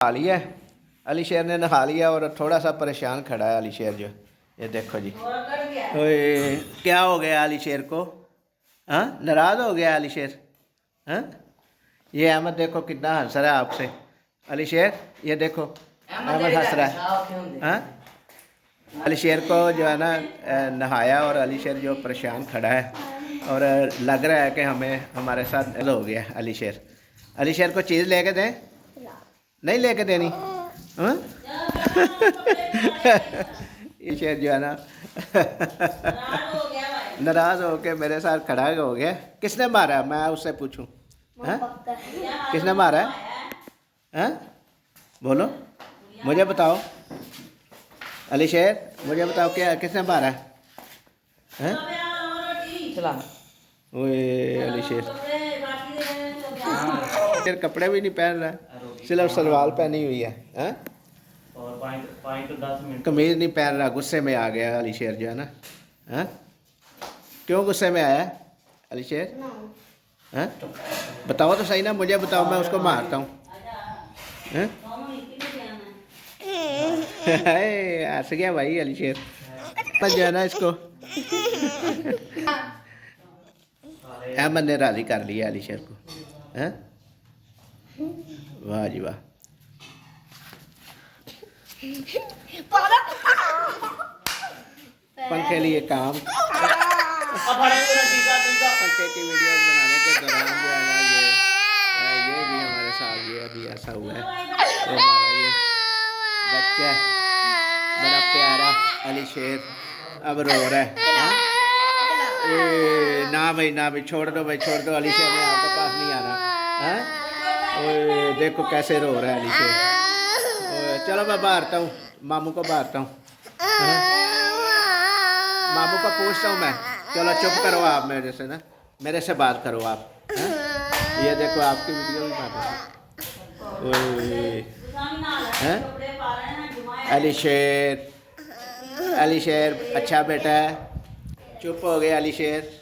नहा लिया अली शेर ने, नहा लिया और थोड़ा सा परेशान खड़ा है अली शेर जो। ये देखो जी, ओए क्या हो गया अली शेर को? हाँ, नाराज़ हो गया अली शेर? हाँ, ये अहमद देखो कितना हंस रहा है आपसे। अली शेर ये देखो, अहमद हंस रहा है। हाँ, अली शेर को जो है ना नहाया और अली शेर जो परेशान खड़ा है और लग रहा है कि हमें हमारे साथ हो गया अली शेर। अली शेर को चीज़ लेके दें? नहीं लेके देनी? हाँ ये शेर जो है ना नाराज़ हो के मेरे साथ खड़ा हो गया। किसने मारा? मैं उससे पूछूं? हाँ, किसने मारा है? हाँ, बोलो, मुझे बताओ अली शेर, मुझे बताओ क्या किसने मारा है? हैं? ओए अली शेर, शेर कपड़े भी नहीं पहन रहा है, सिर्फ सलवार पहनी हुई है। हैं? कमीज नहीं पहन रहा, गुस्से में आ गया अली शेर जो है ना। हैं? क्यों गुस्से में आया अली शेर? हैं? बताओ तो सही ना, मुझे बताओ, मैं उसको मारता हूँ। हंस गया भाई अली शेर जो है ना इसको। अहमद ने राजी कर लिया अली शेर को। हैं? वाह जी वाह। पंखे लिए काम, पंखे की वीडियो बनाने के दौरान जो है ना ये भी हमारे साथ ये अभी ऐसा हुआ है। तो हमारा ये बच्चा बड़ा प्यारा अली शेर अब रो रहा है। ना भाई ना भाई, छोड़ दो भाई, छोड़ दो, अली शेर ने आपके पास नहीं आना। हैं? देखो कैसे रो रहा है अली शेर। चलो मैं बाहरता हूँ, मामू को बाहरता हूँ। मामू को पूछता हूँ मैं। चलो चुप करो आप मेरे से ना, मेरे से बात करो आप। है? ये देखो आपकी वीडियो भी बात है। अली शेर, अली शेर अच्छा बेटा है, चुप हो गया अली शेर।